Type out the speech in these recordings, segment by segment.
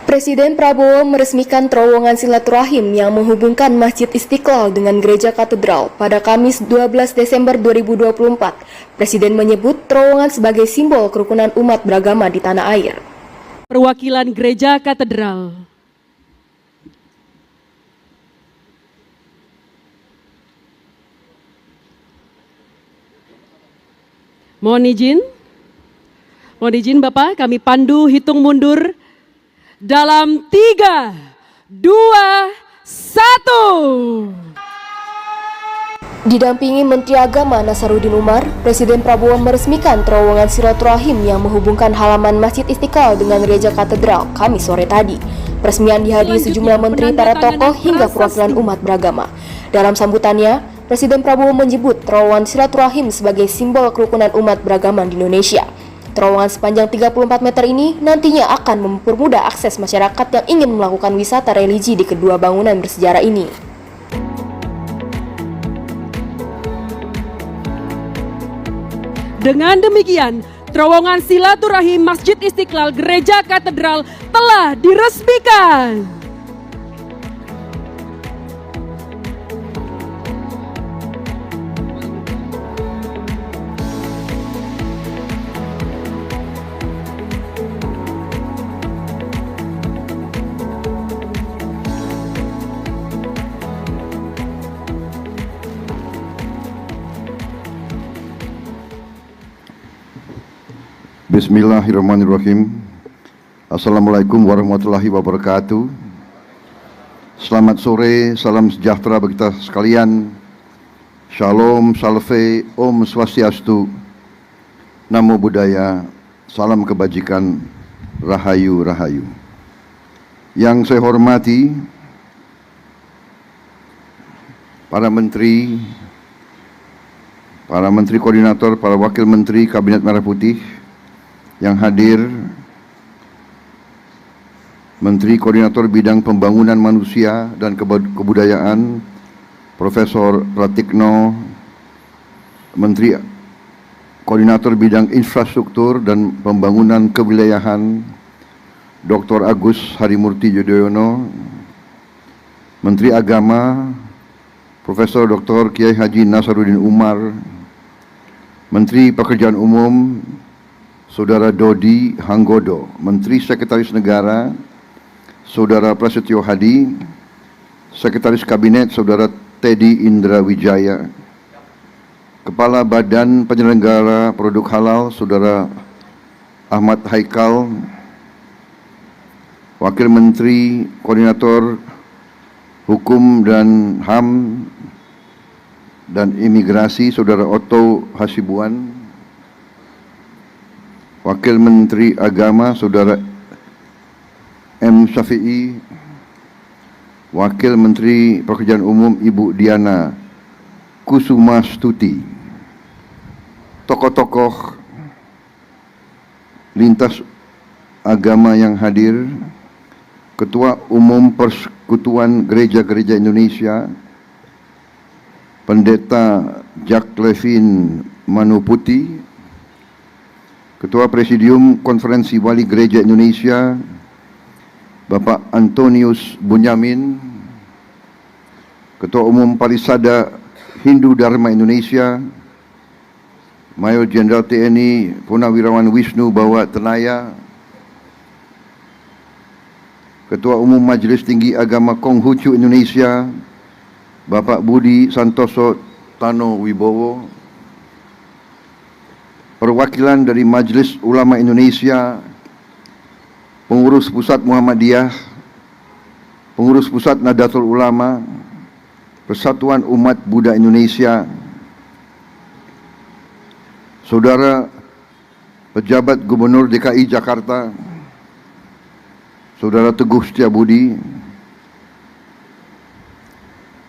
Presiden Prabowo meresmikan terowongan silaturahim yang menghubungkan Masjid Istiqlal dengan Gereja Katedral pada Kamis 12 Desember 2024. Presiden menyebut terowongan sebagai simbol kerukunan umat beragama di tanah air. Perwakilan Gereja Katedral. Mohon izin Bapak, kami pandu hitung mundur dalam 3, 2, 1. Didampingi Menteri Agama Nasaruddin Umar, Presiden Prabowo meresmikan terowongan silaturahim yang menghubungkan halaman Masjid Istiqlal dengan Gereja Katedral Kamis sore tadi. Peresmian dihadiri sejumlah menteri, para tokoh, hingga perwakilan umat beragama. Dalam sambutannya, Presiden Prabowo menyebut terowongan silaturahim sebagai simbol kerukunan umat beragama di Indonesia. Terowongan sepanjang 34 meter ini nantinya akan mempermudah akses masyarakat yang ingin melakukan wisata religi di kedua bangunan bersejarah ini. Dengan demikian, terowongan silaturahim Masjid Istiqlal Gereja Katedral telah diresmikan. Bismillahirrahmanirrahim. Assalamualaikum warahmatullahi wabarakatuh. Selamat sore, salam sejahtera bagi kita sekalian. Shalom, salve, Om Swastiastu, Namo Buddhaya, salam kebajikan, Rahayu, Rahayu. Yang saya hormati para menteri koordinator, para wakil menteri Kabinet Merah Putih yang hadir, Menteri Koordinator Bidang Pembangunan Manusia dan Kebudayaan Profesor Pratikno, Menteri Koordinator Bidang Infrastruktur dan Pembangunan Kewilayahan Dr. Agus Harimurti Yudhoyono, Menteri Agama Profesor Dr. Kiai Haji Nasaruddin Umar, Menteri Pekerjaan Umum Saudara Dodi Hanggodo, Menteri Sekretaris Negara Saudara Prasetyo Hadi, Sekretaris Kabinet Saudara Teddy Indra Wijaya, Kepala Badan Penyelenggara Produk Halal Saudara Ahmad Haikal, Wakil Menteri Koordinator Hukum dan HAM dan Imigrasi Saudara Otto Hasibuan, Wakil Menteri Agama Saudara M. Syafi'i, Wakil Menteri Pekerjaan Umum Ibu Diana Kusumastuti, tokoh-tokoh lintas agama yang hadir, Ketua Umum Persekutuan Gereja-Gereja Indonesia, Pendeta Jack Levin Manuputi, Ketua Presidium Konferensi Wali Gereja Indonesia, Bapak Antonius Bunyamin, Ketua Umum Parisada Hindu Dharma Indonesia, Mayor Jenderal TNI Purnawirawan Wisnu Bawa Tenaya, Ketua Umum Majelis Tinggi Agama Konghucu Indonesia, Bapak Budi Santoso Tano Wibowo, perwakilan dari Majelis Ulama Indonesia, pengurus pusat Muhammadiyah, pengurus pusat Nahdlatul Ulama, Persatuan Umat Buddha Indonesia, Saudara Pejabat Gubernur DKI Jakarta, Saudara Teguh Setiabudi,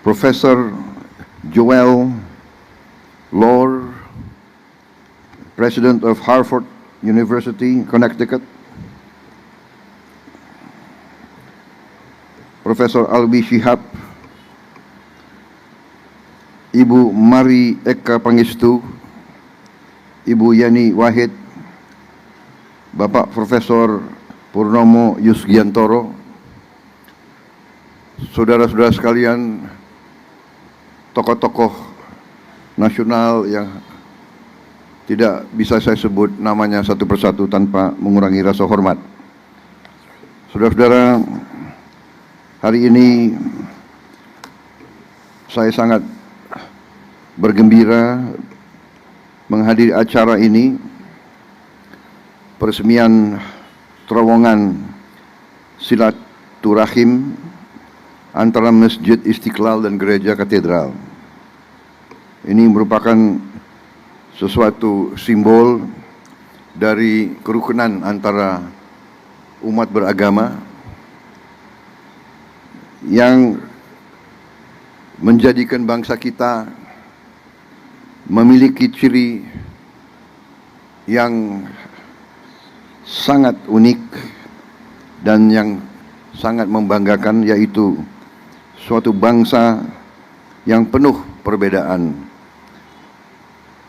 Profesor Joel Lore, President of Harvard University, Connecticut, Profesor Alwi Shihab, Ibu Mari Eka Pangestu, Ibu Yani Wahid, Bapak Profesor Purnomo Yusgiantoro, saudara-saudara sekalian, tokoh-tokoh nasional yang tidak bisa saya sebut namanya satu persatu tanpa mengurangi rasa hormat. Saudara-saudara, hari ini saya sangat bergembira menghadiri acara ini, peresmian terowongan silaturahim antara Masjid Istiqlal dan Gereja Katedral. Ini merupakan sesuatu simbol dari kerukunan antara umat beragama yang menjadikan bangsa kita memiliki ciri yang sangat unik dan yang sangat membanggakan, yaitu suatu bangsa yang penuh perbedaan,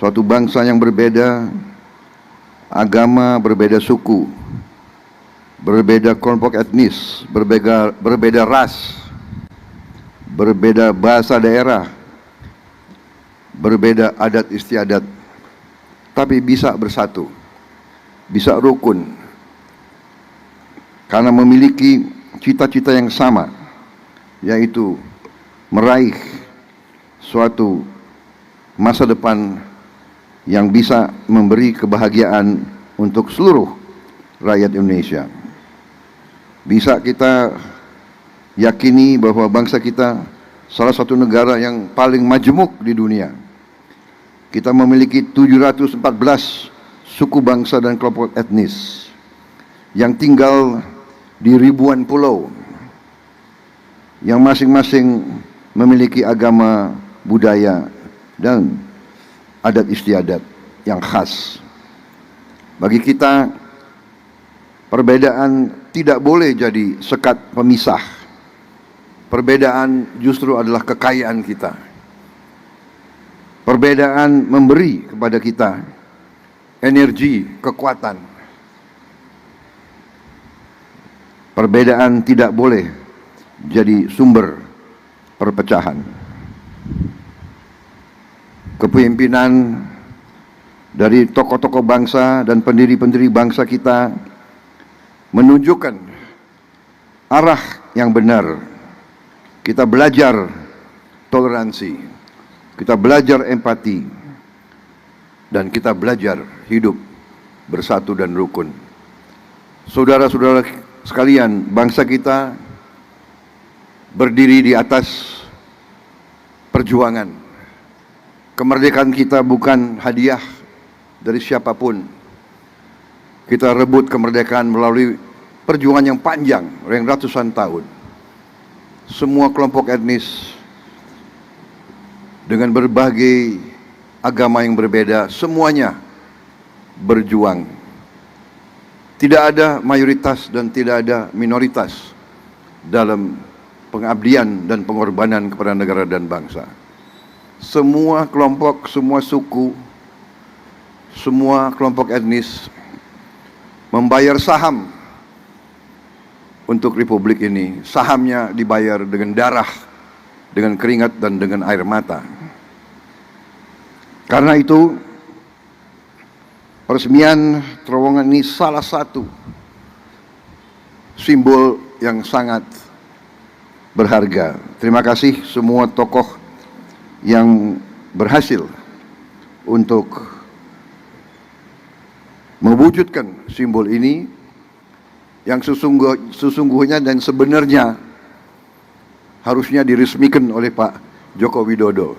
suatu bangsa yang berbeda agama, berbeda suku, berbeda kelompok etnis, berbeda ras, berbeda bahasa daerah, berbeda adat istiadat, tapi bisa bersatu, bisa rukun, karena memiliki cita-cita yang sama, yaitu meraih suatu masa depan yang bisa memberi kebahagiaan untuk seluruh rakyat Indonesia. Bisa kita yakini bahwa bangsa kita salah satu negara yang paling majemuk di dunia. Kita memiliki 714 suku bangsa dan kelompok etnis yang tinggal di ribuan pulau, yang masing-masing memiliki agama, budaya, dan adat istiadat yang khas. Bagi kita, perbedaan tidak boleh jadi sekat pemisah. Perbedaan justru adalah kekayaan kita. Perbedaan memberi kepada kita energi, kekuatan. Perbedaan tidak boleh jadi sumber perpecahan. Kepemimpinan dari tokoh-tokoh bangsa dan pendiri-pendiri bangsa kita menunjukkan arah yang benar. Kita belajar toleransi, kita belajar empati, dan kita belajar hidup bersatu dan rukun. Saudara-saudara sekalian, bangsa kita berdiri di atas perjuangan. Kemerdekaan kita bukan hadiah dari siapapun. Kita rebut kemerdekaan melalui perjuangan yang panjang, yang ratusan tahun. Semua kelompok etnis dengan berbagai agama yang berbeda, semuanya berjuang. Tidak ada mayoritas dan tidak ada minoritas dalam pengabdian dan pengorbanan kepada negara dan bangsa. Semua kelompok, semua suku, semua kelompok etnis membayar saham untuk republik ini. Sahamnya dibayar dengan darah, dengan keringat, dan dengan air mata. Karena itu, peresmian terowongan ini salah satu simbol yang sangat berharga. Terima kasih semua tokoh yang berhasil untuk mewujudkan simbol ini yang sesungguhnya dan sebenarnya harusnya diresmikan oleh Pak Joko Widodo.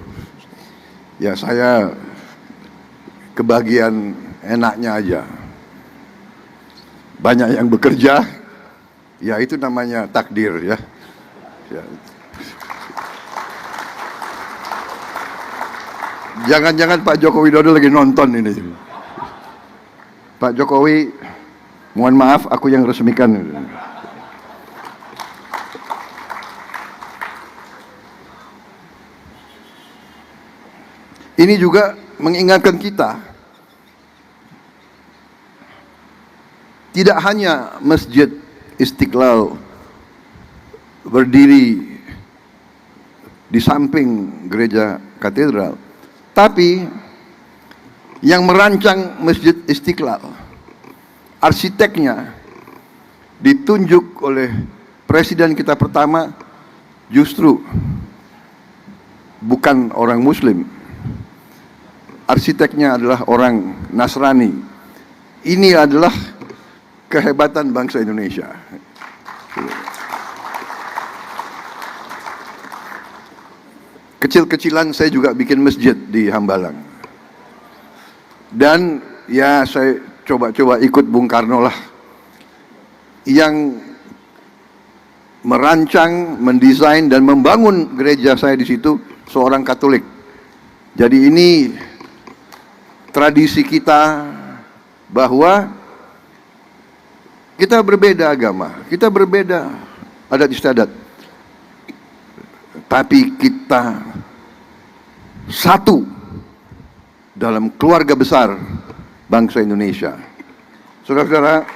Ya, saya kebagian enaknya aja. Banyak yang bekerja, ya itu namanya takdir ya. Jangan-jangan Pak Joko Widodo lagi nonton ini. Pak Jokowi, mohon maaf, aku yang resmikan. ini juga mengingatkan kita, tidak hanya Masjid Istiqlal berdiri di samping gereja katedral, tapi yang merancang Masjid Istiqlal, arsiteknya ditunjuk oleh presiden kita pertama justru bukan orang Muslim. Arsiteknya adalah orang Nasrani. Ini adalah kehebatan bangsa Indonesia. Kecil-kecilan saya juga bikin masjid di Hambalang. Dan ya saya coba-coba ikut Bung Karno lah. Yang merancang, mendesain dan membangun gereja saya di situ seorang Katolik. Jadi ini tradisi kita bahwa kita berbeda agama, kita berbeda adat istiadat, tapi kita satu dalam keluarga besar bangsa Indonesia. Saudara-saudara,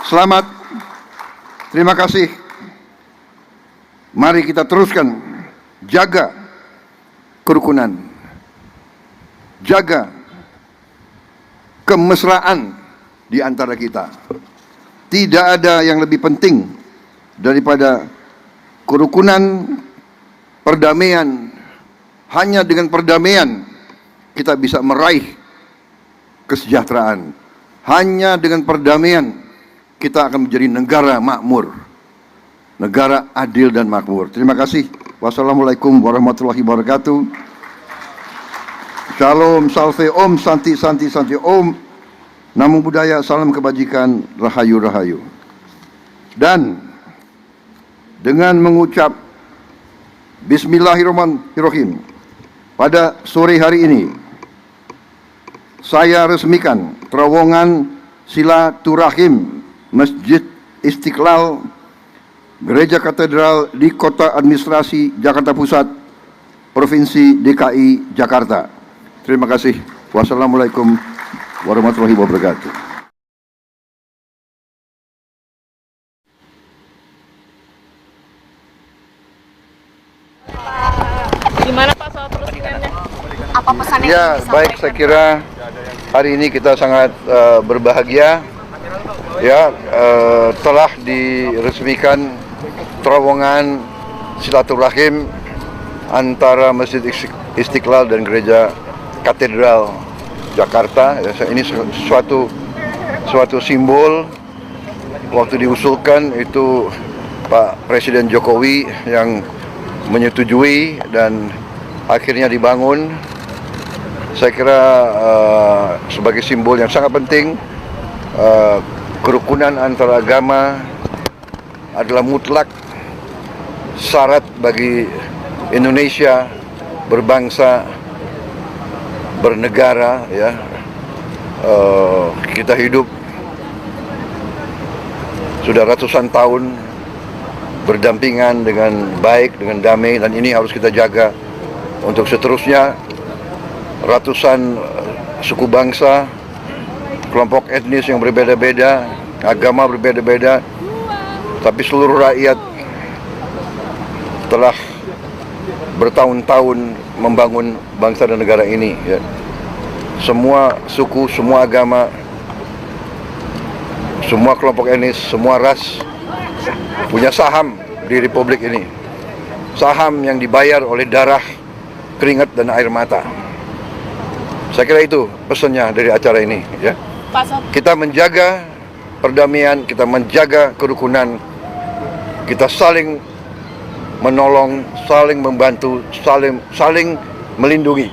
selamat, terima kasih. Mari kita teruskan jaga kerukunan, jaga kemesraan di antara kita. Tidak ada yang lebih penting daripada kerukunan, perdamaian. Hanya dengan perdamaian kita bisa meraih kesejahteraan. Hanya dengan perdamaian kita akan menjadi negara makmur, negara adil dan makmur. Terima kasih. Wassalamualaikum warahmatullahi wabarakatuh. Shalom, salve, om, santi, santi, santi, om. Namo Buddhaya, salam kebajikan, rahayu, rahayu. Dan dengan mengucap Bismillahirrahmanirrahim, pada sore hari ini saya resmikan terowongan silaturahim Masjid Istiqlal Gereja Katedral di Kota Administrasi Jakarta Pusat, Provinsi DKI Jakarta. Terima kasih. Wassalamualaikum warahmatullahi wabarakatuh. Gimana Pak soal peresmiannya? Apa pesan yang Ya, ingin baik, saya kira hari ini kita sangat berbahagia ya, telah diresmikan terowongan silaturahim antara Masjid Istiqlal dan Gereja Katedral Jakarta. Ini suatu simbol. Waktu diusulkan itu Pak Presiden Jokowi yang menyetujui dan akhirnya dibangun. Saya kira sebagai simbol yang sangat penting, kerukunan antara agama adalah mutlak syarat bagi Indonesia berbangsa, bernegara ya. Kita hidup sudah ratusan tahun berdampingan dengan baik, dengan damai, dan ini harus kita jaga untuk seterusnya. Ratusan suku bangsa, kelompok etnis yang berbeda-beda, agama berbeda-beda, tapi seluruh rakyat telah bertahun-tahun membangun bangsa dan negara ini ya. Semua suku, semua agama, semua kelompok etnis, semua ras punya saham di republik ini. Saham yang dibayar oleh darah, keringat dan air mata. Saya kira itu pesannya dari acara ini ya. Kita menjaga perdamaian, kita menjaga kerukunan, kita saling menolong, saling membantu, saling melindungi.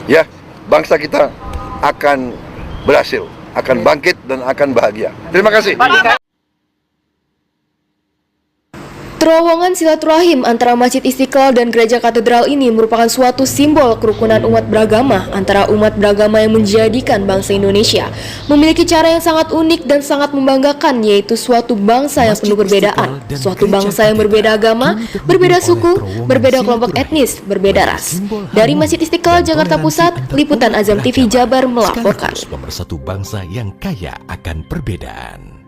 Ya, bangsa kita akan berhasil, akan bangkit dan akan bahagia. Terima kasih. Terowongan silaturahim antara Masjid Istiqlal dan Gereja Katedral ini merupakan suatu simbol kerukunan umat beragama antara umat beragama yang menjadikan bangsa Indonesia memiliki cara yang sangat unik dan sangat membanggakan, yaitu suatu bangsa yang penuh perbedaan, suatu bangsa yang berbeda agama, berbeda suku, berbeda kelompok etnis, berbeda ras. Dari Masjid Istiqlal, Jakarta Pusat, Liputan Azam TV Jabar melaporkan. Pemersatu bangsa yang kaya akan perbedaan.